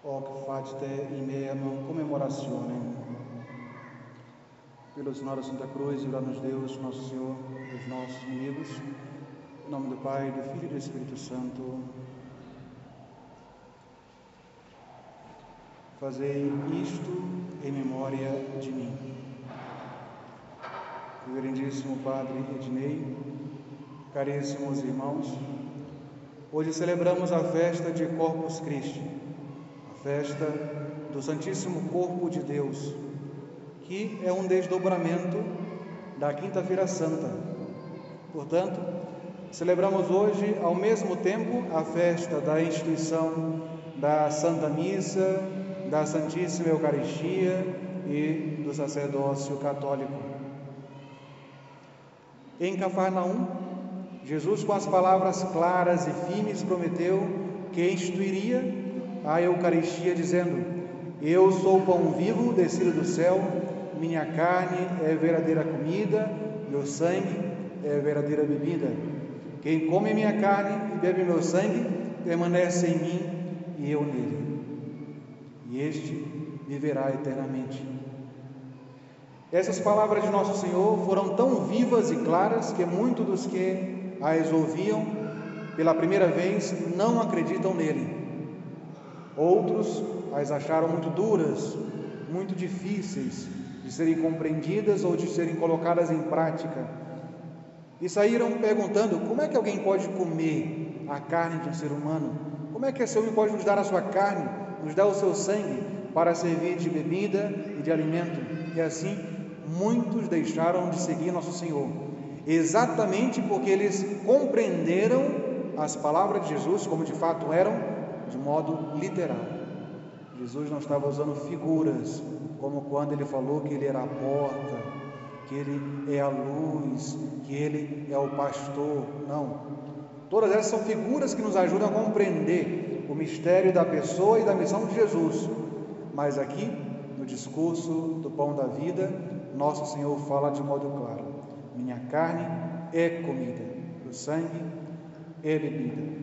hoc facite in meam commemorationem. Pelo sinal da Santa Cruz, livra-nos Deus, nosso Senhor, dos nossos inimigos. Em nome do Pai, do Filho e do Espírito Santo. Fazei isto em memória de mim. Reverendíssimo Padre Ednei, caríssimos irmãos, hoje celebramos a festa de Corpus Christi, a festa do Santíssimo Corpo de Deus, que é um desdobramento da Quinta-feira Santa. Portanto, celebramos hoje, ao mesmo tempo, a festa da instituição da Santa Missa, da Santíssima Eucaristia e do sacerdócio católico. Em Cafarnaum, Jesus, com as palavras claras e firmes, prometeu que instituiria a Eucaristia, dizendo: Eu sou o pão vivo descido do céu, minha carne é verdadeira comida, meu sangue é verdadeira bebida. Quem come minha carne e bebe meu sangue, permanece em mim e eu nele, e este viverá eternamente. Essas palavras de Nosso Senhor foram tão vivas e claras que muitos dos que as ouviam pela primeira vez não acreditam nele. Outros as acharam muito duras, muito difíceis de serem compreendidas ou de serem colocadas em prática, e saíram perguntando: como é que alguém pode comer a carne de um ser humano? Como é que esse homem pode nos dar a sua carne, nos dar o seu sangue para servir de bebida e de alimento? E assim muitos deixaram de seguir Nosso Senhor, exatamente porque eles compreenderam as palavras de Jesus como de fato eram, de modo literal. Jesus não estava usando figuras, como quando ele falou que ele era a porta, que ele é a luz, que ele é o pastor. Não. Todas essas são figuras que nos ajudam a compreender o mistério da pessoa e da missão de Jesus. Mas aqui, no discurso do pão da vida, Nosso Senhor fala de modo claro: minha carne é comida, o sangue é bebida.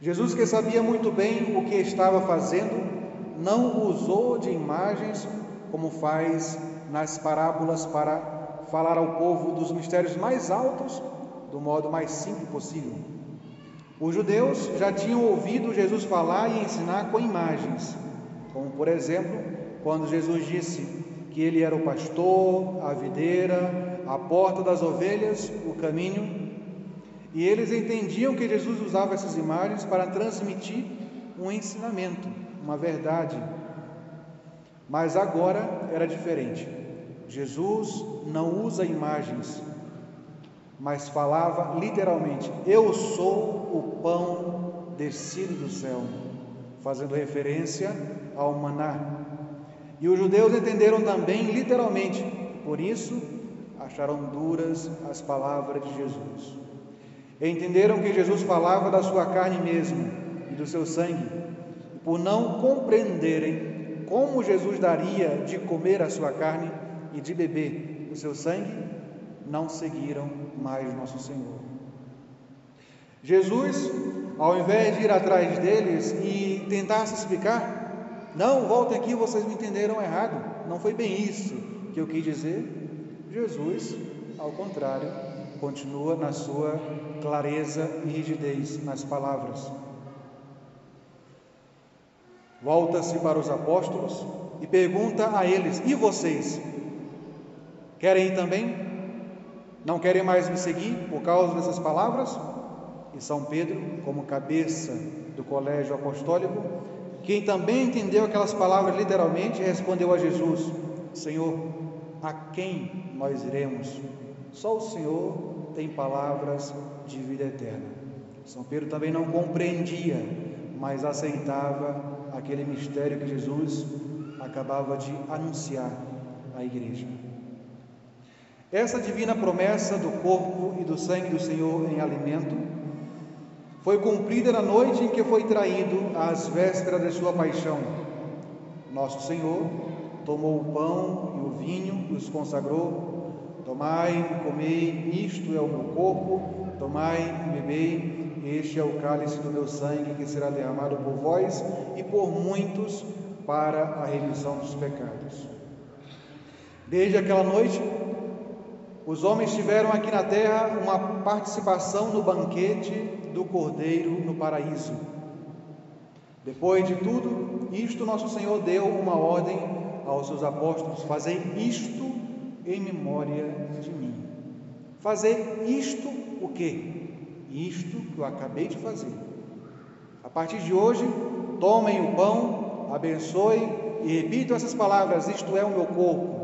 Jesus, que sabia muito bem o que estava fazendo, não usou de imagens como faz nas parábolas para falar ao povo dos mistérios mais altos do modo mais simples possível. Os judeus já tinham ouvido Jesus falar e ensinar com imagens, como por exemplo, quando Jesus disse que ele era o pastor, a videira, a porta das ovelhas, o caminho. E eles entendiam que Jesus usava essas imagens para transmitir um ensinamento, uma verdade. Mas agora era diferente. Jesus não usa imagens, mas falava literalmente: eu sou o pão descido do céu, fazendo referência ao maná. E os judeus entenderam também literalmente, por isso acharam duras as palavras de Jesus. Entenderam que Jesus falava da sua carne mesmo e do seu sangue, e por não compreenderem como Jesus daria de comer a sua carne e de beber o seu sangue, não seguiram mais Nosso Senhor. Jesus, ao invés de ir atrás deles e tentar se explicar: não, voltem aqui, vocês me entenderam errado, não foi bem isso que eu quis dizer. Jesus, ao contrário, continua na sua clareza e rigidez nas palavras. Volta-se para os apóstolos e pergunta a eles: e vocês? Querem ir também? Não querem mais me seguir por causa dessas palavras? E São Pedro, como cabeça do colégio apostólico, quem também entendeu aquelas palavras literalmente, respondeu a Jesus: Senhor, a quem nós iremos? Só o Senhor tem palavras de vida eterna. São Pedro também não compreendia, mas aceitava aquele mistério que Jesus acabava de anunciar à igreja. Essa divina promessa do corpo e do sangue do Senhor em alimento foi cumprida na noite em que foi traído, às vésperas de sua paixão. Nosso Senhor tomou o pão e o vinho e os consagrou: tomai e comei, isto é o meu corpo, tomai e bebei, este é o cálice do meu sangue que será derramado por vós e por muitos para a remissão dos pecados. Desde aquela noite, os homens tiveram aqui na terra uma participação no banquete do Cordeiro no paraíso. Depois de tudo isto, nosso Senhor deu uma ordem aos seus apóstolos: fazei isto em memória de mim. Fazei isto o quê? Isto que eu acabei de fazer. A partir de hoje, tomem o pão, abençoem e repitam essas palavras: isto é o meu corpo.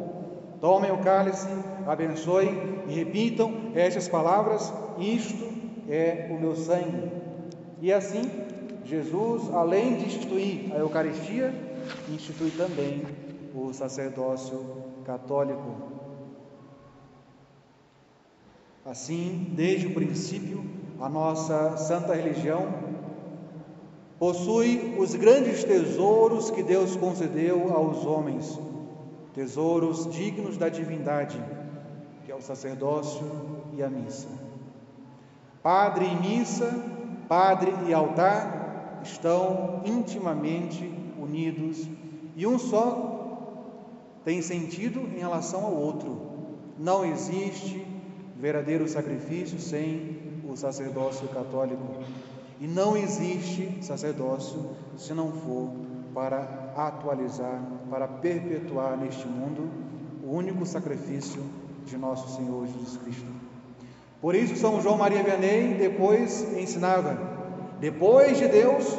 Tomem o cálice, abençoem e repitam estas palavras: isto é o meu sangue. E assim, Jesus, além de instituir a Eucaristia, institui também o sacerdócio católico. Assim, desde o princípio, a nossa santa religião possui os grandes tesouros que Deus concedeu aos homens, tesouros dignos da divindade, que é o sacerdócio e a missa. Padre e missa, padre e altar estão intimamente unidos e um só tem sentido em relação ao outro. Não existe verdadeiro sacrifício sem o sacerdócio católico, e não existe sacerdócio se não for para atualizar, para perpetuar neste mundo o único sacrifício de nosso Senhor Jesus Cristo. Por isso São João Maria Vianney depois ensinava: depois de Deus,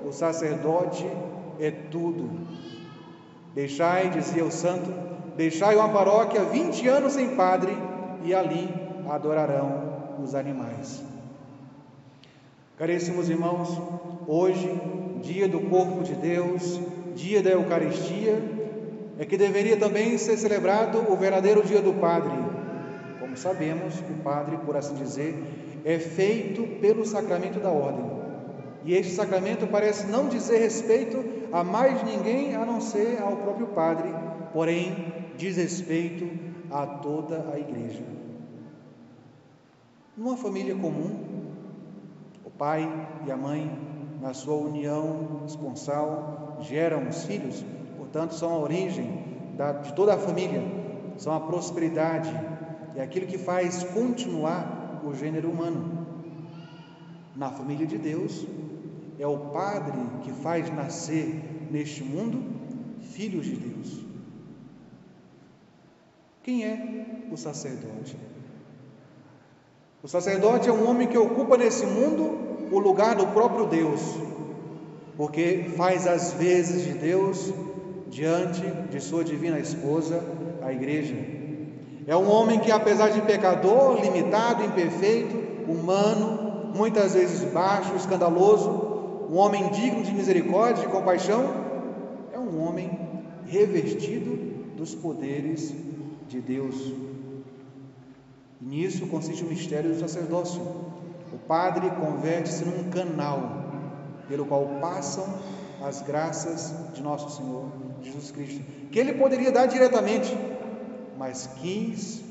o sacerdote é tudo. Deixai, dizia o santo, deixai uma paróquia 20 anos sem padre e ali adorarão os animais. Caríssimos irmãos, hoje, dia do corpo de Deus, dia da Eucaristia, é que deveria também ser celebrado o verdadeiro dia do Padre. Como sabemos, o Padre, por assim dizer, é feito pelo sacramento da ordem. E este sacramento parece não dizer respeito a mais ninguém a não ser ao próprio Padre, porém diz respeito a toda a Igreja. Numa família comum, o pai e a mãe, na sua união esponsal, geram os filhos, portanto, são a origem de toda a família, são a prosperidade, é aquilo que faz continuar o gênero humano. Na família de Deus, é o Padre que faz nascer neste mundo filhos de Deus. Quem é o sacerdote? O sacerdote é um homem que ocupa nesse mundo o lugar do próprio Deus, porque faz as vezes de Deus diante de sua divina esposa, a Igreja. É um homem que, apesar de pecador, limitado, imperfeito, humano, muitas vezes baixo, escandaloso, um homem digno de misericórdia e compaixão, é um homem revestido dos poderes de Deus. E nisso consiste o mistério do sacerdócio. O padre converte-se num canal pelo qual passam as graças de nosso Senhor Jesus Cristo, que ele poderia dar diretamente, mas quis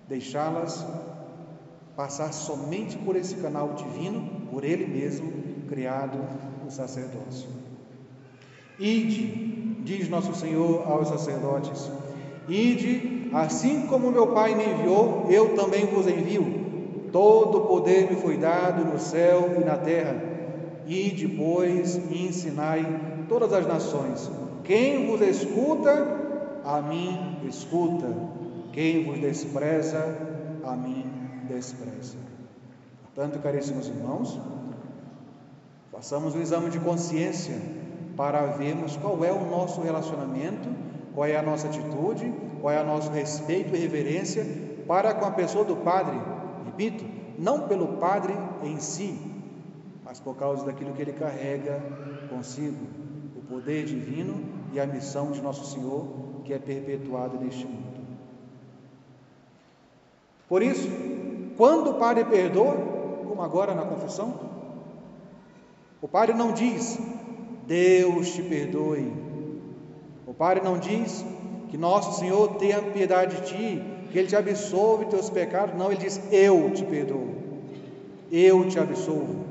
deixá-las passar somente por esse canal divino, por ele mesmo criado o sacerdócio. Ide, diz nosso Senhor aos sacerdotes, ide, assim como meu Pai me enviou, eu também vos envio. Todo o poder me foi dado no céu e na terra. Ide, pois, e ensinai todas as nações. Quem vos escuta, a mim escuta. Quem vos despreza, a mim despreza. Portanto, caríssimos irmãos, façamos um exame de consciência para vermos qual é o nosso relacionamento, qual é a nossa atitude, qual é o nosso respeito e reverência para com a pessoa do Padre. Repito, não pelo Padre em si, mas por causa daquilo que ele carrega consigo, o poder divino e a missão de nosso Senhor, que é perpetuada neste mundo. Por isso, quando o Padre perdoa, como agora na confissão, o Padre não diz, Deus te perdoe. O Padre não diz que nosso Senhor tenha piedade de ti, que Ele te absolve teus pecados. Não, Ele diz, eu te perdoo. eu te absolvo,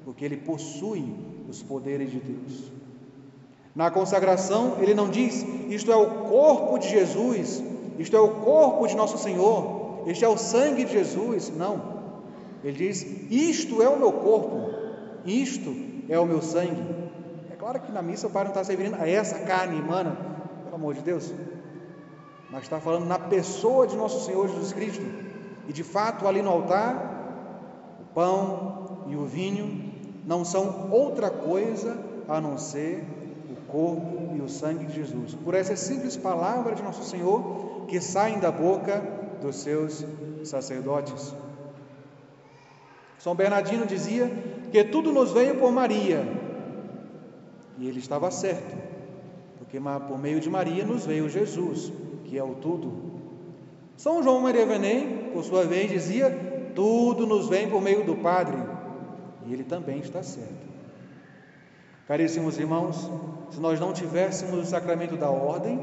porque ele possui os poderes de Deus. Na consagração, ele não diz, isto é o corpo de Jesus, isto é o corpo de nosso Senhor, este é o sangue de Jesus. Não. Ele diz, isto é o meu corpo, isto é o meu sangue. É claro que na missa o Pai não está se referindo a essa carne humana, pelo amor de Deus, mas está falando na pessoa de nosso Senhor Jesus Cristo. E de fato, ali no altar, o pão e o vinho não são outra coisa a não ser o corpo e o sangue de Jesus. Por essa simples palavra de nosso Senhor que saem da boca dos seus sacerdotes. São Bernardino dizia que tudo nos veio por Maria, e ele estava certo, porque por meio de Maria nos veio Jesus, que é o tudo. São João Maria Vianney, por sua vez, dizia, tudo nos vem por meio do Padre, e ele também está certo. Caríssimos irmãos, se nós não tivéssemos o sacramento da ordem,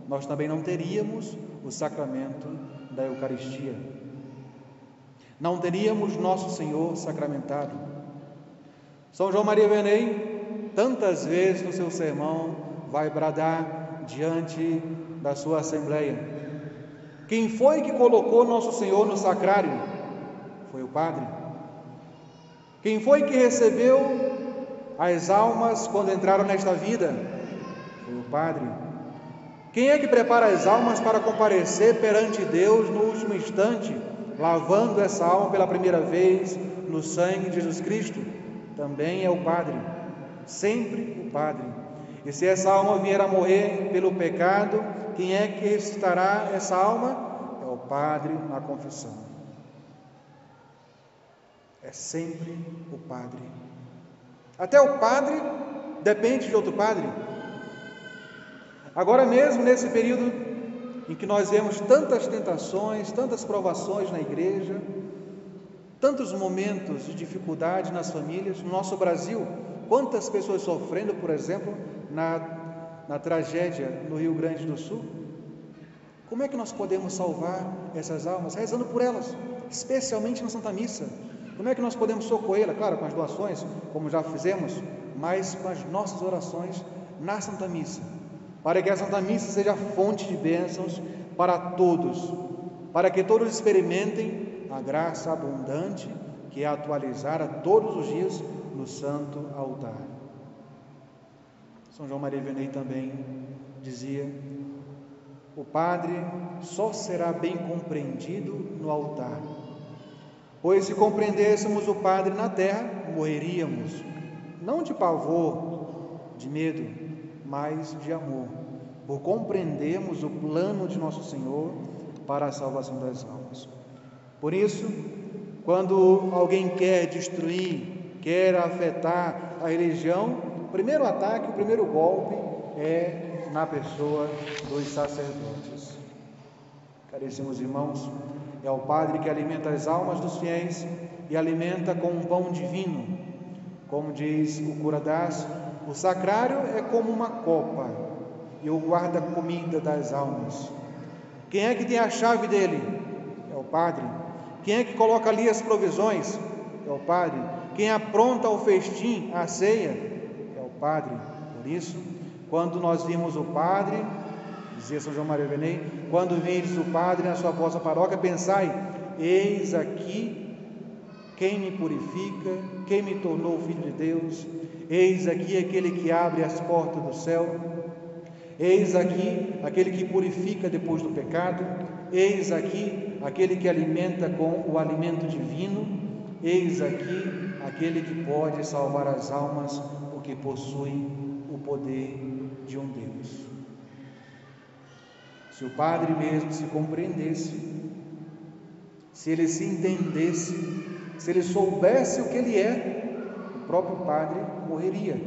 nós também não teríamos o sacramento da Eucaristia. Não teríamos nosso Senhor sacramentado. São João Maria Vianney, tantas vezes no seu sermão, vai bradar diante da sua assembleia: quem foi que colocou nosso Senhor no sacrário? Foi o Padre. Quem foi que recebeu as almas quando entraram nesta vida? Foi o Padre. Quem é que prepara as almas para comparecer perante Deus no último instante, lavando essa alma pela primeira vez no sangue de Jesus Cristo? Também é o Padre, sempre o Padre. E se essa alma vier a morrer pelo pecado, quem é que ressuscitará essa alma? É o Padre na confissão. É sempre o Padre. Até o Padre depende de outro Padre. Agora mesmo, nesse período em que nós vemos tantas tentações, tantas provações na igreja, tantos momentos de dificuldade nas famílias, no nosso Brasil, quantas pessoas sofrendo, por exemplo, na tragédia no Rio Grande do Sul. Como é que nós podemos salvar essas almas? Rezando por elas, especialmente na Santa Missa. Como é que nós podemos socorrê-las? Claro, com as doações, como já fizemos, mas com as nossas orações na Santa Missa, para que a Santa Missa seja fonte de bênçãos para todos, para que todos experimentem a graça abundante que é atualizada todos os dias no santo altar. São João Maria Vianney também dizia: o Padre só será bem compreendido no altar, pois se compreendêssemos o Padre na terra, morreríamos, não de pavor, de medo, mas de amor, por compreendermos o plano de nosso Senhor para a salvação das almas. Por isso, quando alguém quer destruir, quer afetar a religião, o primeiro ataque, o primeiro golpe é na pessoa dos sacerdotes. Caríssimos irmãos, é o Padre que alimenta as almas dos fiéis e alimenta com um pão divino. Como diz o cura d'Ars, o sacrário é como uma copa e o guarda-comida das almas. Quem é que tem a chave dele? É o Padre. Quem é que coloca ali as provisões? É o Padre. Quem apronta o festim, a ceia? É o Padre. Por isso, quando nós vimos o Padre, dizia São João Maria Vianney, quando vires o Padre na sua vossa paróquia, pensai: eis aqui quem me purifica, quem me tornou filho de Deus, eis aqui aquele que abre as portas do céu, eis aqui aquele que purifica depois do pecado, eis aqui aquele que alimenta com o alimento divino, eis aqui aquele que pode salvar as almas, porque possui o poder de um Deus. Se o Padre mesmo se compreendesse, se ele se entendesse, se ele soubesse o que ele é, o próprio Padre morreria.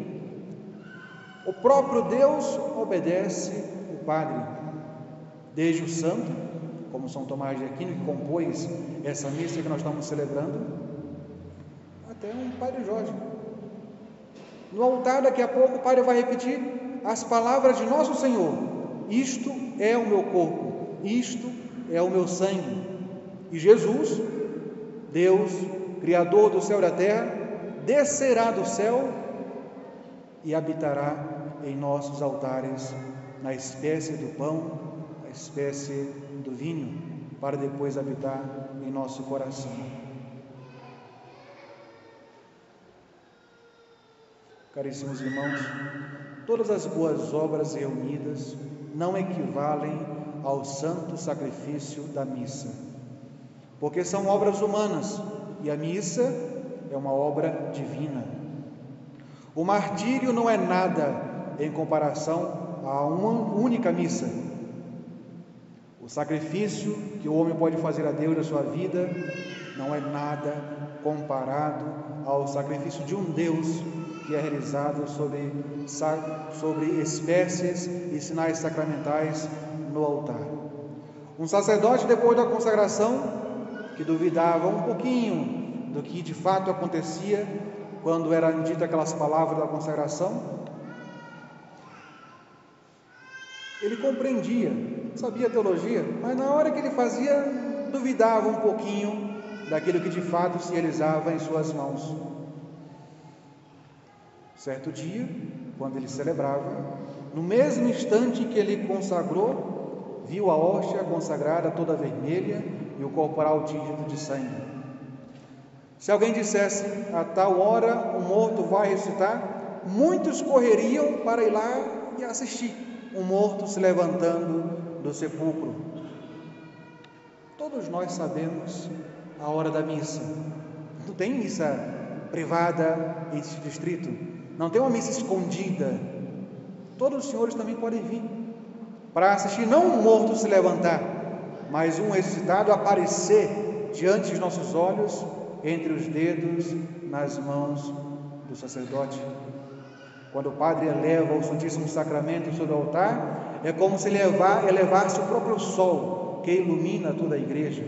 O próprio Deus obedece o Padre, desde o santo, como São Tomás de Aquino, que compôs essa missa que nós estamos celebrando, até um Padre Jorge. No altar, daqui a pouco, o Padre vai repetir as palavras de nosso Senhor: isto é o meu corpo, isto é o meu sangue. E Jesus, Deus, Criador do céu e da terra, descerá do céu e habitará em nossos altares, na espécie do pão, na espécie do vinho, para depois habitar em nosso coração. Caríssimos irmãos, todas as boas obras reunidas não equivalem ao santo sacrifício da missa, porque são obras humanas e a missa é uma obra divina. O martírio não é nada em comparação a uma única missa. O sacrifício que o homem pode fazer a Deus na sua vida não é nada comparado ao sacrifício de um Deus que é realizado sobre espécies e sinais sacramentais no altar. Um sacerdote, depois da consagração, que duvidava um pouquinho do que de fato acontecia quando eram ditas aquelas palavras da consagração, ele compreendia, sabia teologia, mas na hora que ele fazia, duvidava um pouquinho daquilo que de fato se realizava em suas mãos. Certo dia, quando ele celebrava, no mesmo instante que ele consagrou, viu a hóstia consagrada toda vermelha e o corporal tingido de sangue. Se alguém dissesse, a tal hora o morto vai ressuscitar, muitos correriam para ir lá e assistir o morto se levantando do sepulcro. Todos nós sabemos a hora da missa. Não tem missa privada nesse distrito. Não tem uma missa escondida. Todos os senhores também podem vir para assistir, não um morto se levantar, mas um ressuscitado aparecer diante dos nossos olhos, entre os dedos, nas mãos do sacerdote. Quando o padre eleva o Santíssimo Sacramento sobre o altar, é como se elevasse o próprio sol que ilumina toda a igreja.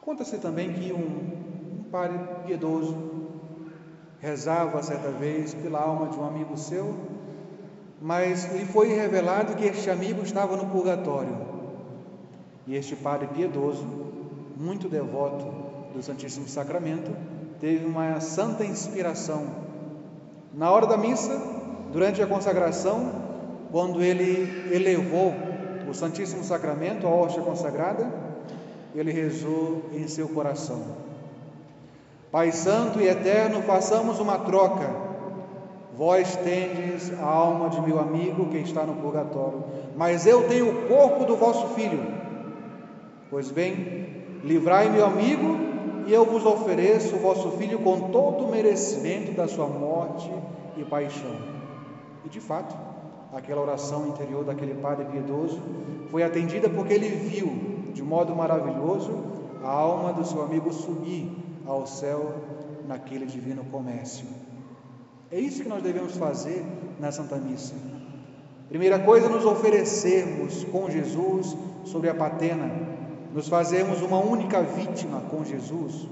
Conta-se também que um padre piedoso rezava certa vez pela alma de um amigo seu, mas lhe foi revelado que este amigo estava no purgatório. E este padre piedoso, muito devoto do Santíssimo Sacramento, teve uma santa inspiração. Na hora da missa, durante a consagração, quando ele elevou o Santíssimo Sacramento, a hóstia consagrada, ele rezou em seu coração: Pai Santo e Eterno, façamos uma troca. Vós tendes a alma de meu amigo que está no purgatório, mas eu tenho o corpo do vosso Filho. Pois bem, livrai meu amigo, e eu vos ofereço o vosso Filho com todo o merecimento da sua morte e paixão. E de fato, aquela oração interior daquele padre piedoso foi atendida, porque ele viu de modo maravilhoso a alma do seu amigo subir ao céu naquele divino comércio. É isso que nós devemos fazer na Santa Missa. Primeira coisa, nos oferecermos com Jesus sobre a patena, nos fazermos uma única vítima com Jesus,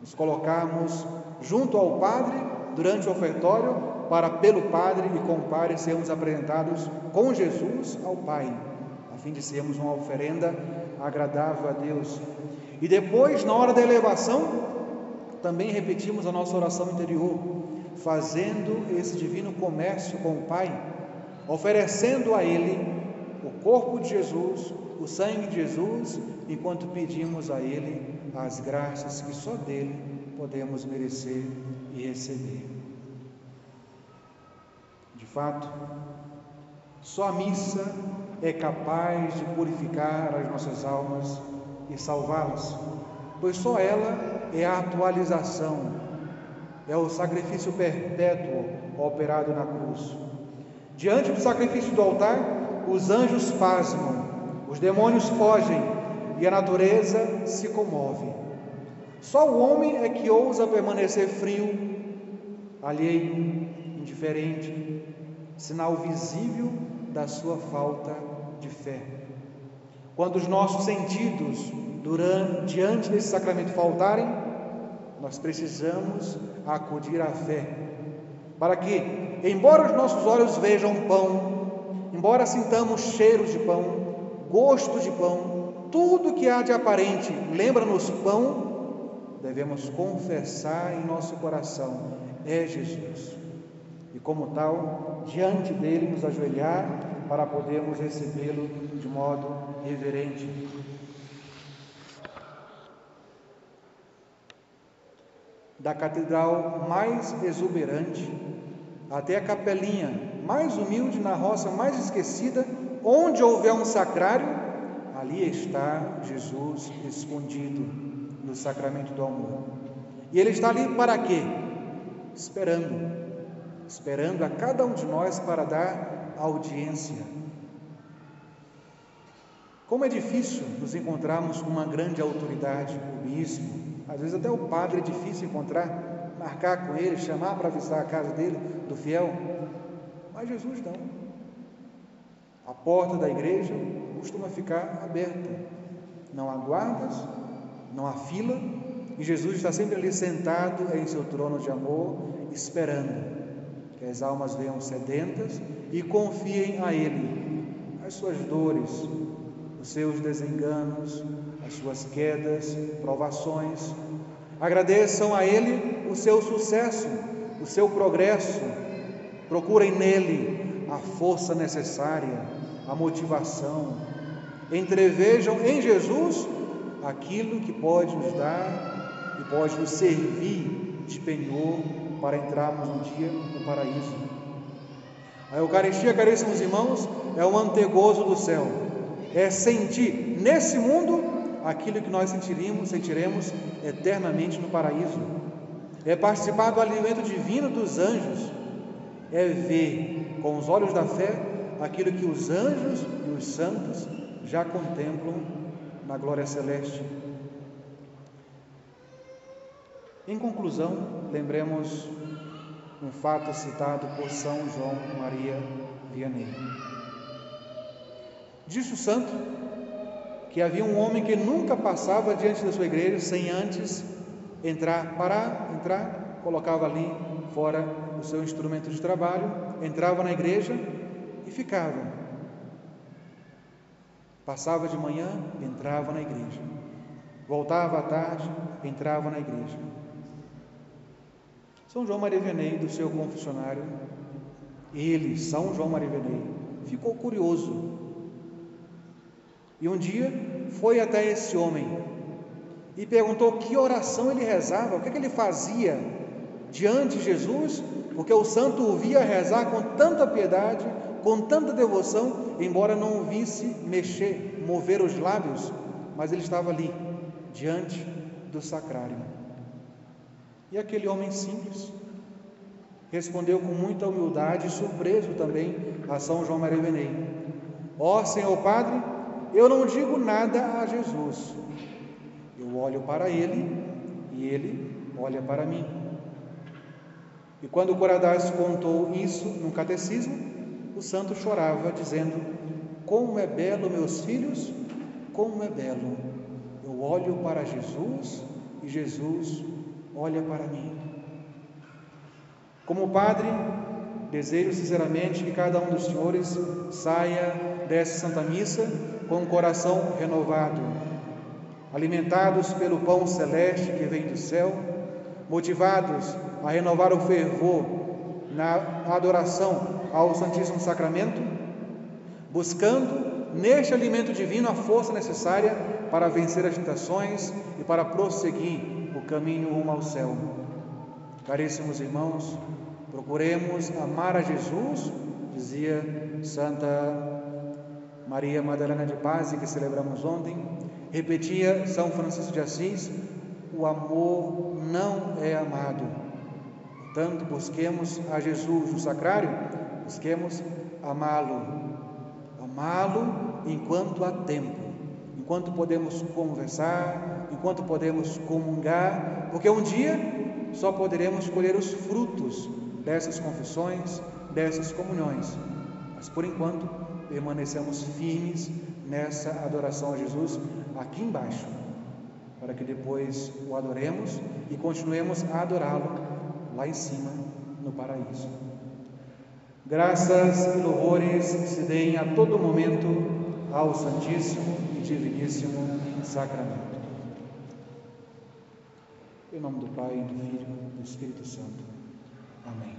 nos colocarmos junto ao Padre durante o ofertório, para pelo Padre e com o Padre sermos apresentados com Jesus ao Pai, a fim de sermos uma oferenda agradável a Deus. E depois, na hora da elevação, também repetimos a nossa oração interior, fazendo esse divino comércio com o Pai, oferecendo a Ele o corpo de Jesus, o sangue de Jesus, enquanto pedimos a Ele as graças que só dele podemos merecer e receber. De fato, só a missa é capaz de purificar as nossas almas e salvá-las, pois só ela é a atualização, é o sacrifício perpétuo operado na cruz. Diante do sacrifício do altar, os anjos pasmam, os demônios fogem e a natureza se comove. Só o homem é que ousa permanecer frio, alheio, indiferente, sinal visível da sua falta de fé. Quando os nossos sentidos diante desse sacramento faltarem, nós precisamos acudir à fé, para que, embora os nossos olhos vejam pão, embora sintamos cheiros de pão, gosto de pão, tudo que há de aparente lembra-nos pão, devemos confessar em nosso coração: é Jesus. E como tal, diante dele nos ajoelhar para podermos recebê-lo de modo reverente. Da catedral mais exuberante até a capelinha mais humilde na roça mais esquecida, onde houver um sacrário, ali está Jesus escondido no sacramento do amor. E ele está ali para quê? Esperando a cada um de nós para dar audiência. Como é difícil nos encontrarmos com uma grande autoridade, o bispo, às vezes até o padre é difícil encontrar, marcar com ele, chamar para visitar a casa dele, do fiel, mas Jesus não. A porta da igreja costuma ficar aberta, não há guardas, não há fila, e Jesus está sempre ali sentado em seu trono de amor, esperando que as almas venham sedentas e confiem a Ele as suas dores, os seus desenganos, as suas quedas, provações. Agradeçam a Ele o seu sucesso, o seu progresso. Procurem nele a força necessária, a motivação. Entrevejam em Jesus aquilo que pode nos dar e pode nos servir de penhor para entrarmos um dia no paraíso. A Eucaristia, caríssimos irmãos, é um antegozo do céu. É sentir nesse mundo aquilo que nós sentiremos eternamente no paraíso. É participar do alimento divino dos anjos. É ver com os olhos da fé aquilo que os anjos e os santos já contemplam na glória celeste. Em conclusão, lembremos um fato citado por São João Maria Vianney. Disse o santo que havia um homem que nunca passava diante da sua igreja sem antes entrar, colocava ali fora o seu instrumento de trabalho, entrava na igreja e ficava. Passava de manhã, entrava na igreja. Voltava à tarde, entrava na igreja. São João Maria Vianney, do seu confessionário, ele, São João Maria Vianney, ficou curioso. E um dia foi até esse homem e perguntou que oração ele rezava, o que ele fazia diante de Jesus, porque o santo o via rezar com tanta piedade, com tanta devoção, embora não o visse mover os lábios, mas ele estava ali, diante do sacrário. E aquele homem simples respondeu com muita humildade, surpreso também a São João Maria Vianney: ó Senhor Padre, eu não digo nada a Jesus, eu olho para Ele e Ele olha para mim. E quando o Coradás contou isso no catecismo, o santo chorava, dizendo: como é belo, meus filhos, como é belo, eu olho para Jesus e Jesus olha para mim. Como padre, desejo sinceramente que cada um dos senhores saia dessa Santa Missa com o coração renovado, alimentados pelo pão celeste que vem do céu, motivados a renovar o fervor na adoração ao Santíssimo Sacramento, buscando neste alimento divino a força necessária para vencer as tentações e para prosseguir o caminho rumo ao céu. Caríssimos irmãos, procuremos amar a Jesus, dizia Santa Maria Madalena de Pazzi, que celebramos ontem, repetia São Francisco de Assis: o amor não é amado. Portanto, busquemos a Jesus no sacrário, busquemos amá-lo enquanto há tempo, enquanto podemos conversar, enquanto podemos comungar, porque um dia só poderemos colher os frutos dessas confissões, dessas comunhões, mas por enquanto permanecemos firmes nessa adoração a Jesus aqui embaixo, para que depois o adoremos e continuemos a adorá-lo lá em cima no paraíso. Graças e louvores se deem a todo momento ao Santíssimo e Diviníssimo Sacramento. Em nome do Pai, do Filho e do Espírito Santo. Amém.